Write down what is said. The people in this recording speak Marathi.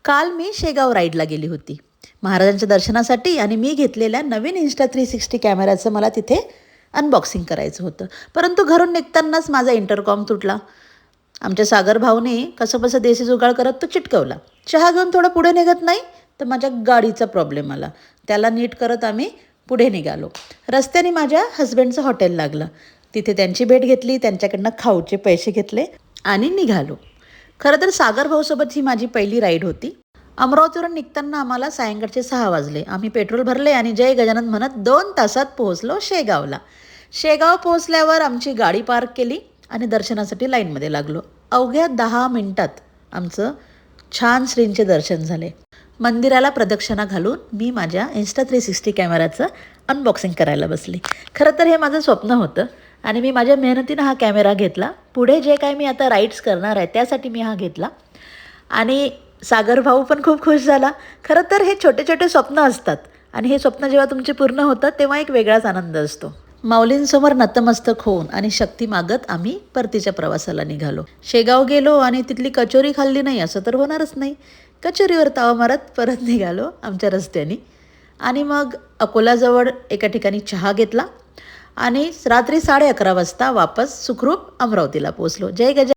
काल मी शेगाव राईडला गेली होती महाराजांच्या दर्शनासाठी आणि मी घेतलेल्या नवीन Insta360 कॅमेऱ्याचं मला तिथे अनबॉक्सिंग करायचं होतं. परंतु घरून निघतानाच माझा इंटरकॉम तुटला. आमच्या सागर भाऊने कसंबसं देशी जुगाड करत तो चिटकवला. चहा घेऊन थोडं पुढे निघत नाही तर माझ्या गाडीचा प्रॉब्लेम आला. त्याला नीट करत आम्ही पुढे निघालो. रस्त्याने माझ्या हस्बंडचं हॉटेल लागलं. तिथे त्यांची भेट घेतली, त्यांच्याकडनं खाऊचे पैसे घेतले आणि निघालो. खरं तर सागर भाऊसोबत ही माझी पहिली राईड होती. अमरावतीवरून निघताना आम्हाला सायंकाळचे 6 वाजले. आम्ही पेट्रोल भरले आणि जय गजानन म्हणत 2 तासात पोहोचलो शेगावला. शेगाव पोहोचल्यावर आमची गाडी पार्क केली आणि दर्शनासाठी लाईनमध्ये लागलो. अवघ्या 10 मिनिटात आमचं छान श्रींचे दर्शन झाले. मंदिराला प्रदक्षिणा घालून मी माझ्या Insta360 कॅमेऱ्याचं अनबॉक्सिंग करायला बसली. खरं तर हे माझं स्वप्न होतं आणि मी माझ्या मेहनतीनं हा कॅमेरा घेतला. पुढे जे काय मी आता राईड्स करणार आहे त्यासाठी मी हा घेतला आणि सागर भाऊ पण खूप खुश झाला. खरं तर हे छोटे छोटे स्वप्न असतात आणि हे स्वप्न जेव्हा तुमचे पूर्ण होतात तेव्हा एक वेगळाच आनंद असतो. माऊलींसमोर नतमस्तक होऊन आणि शक्ती मागत आम्ही परतीच्या प्रवासाला निघालो. शेगाव गेलो आणि तिथली कचोरी खाल्ली नाही असं तर होणारच नाही. कचोरीवर ताव मारत परत निघालो आमच्या रस्त्याने आणि मग अकोलाजवळ एका ठिकाणी चहा घेतला आणि रात्री 11:30 वाजता वापस सुखरूप अमरावतीला पोचलो. जय गजानन.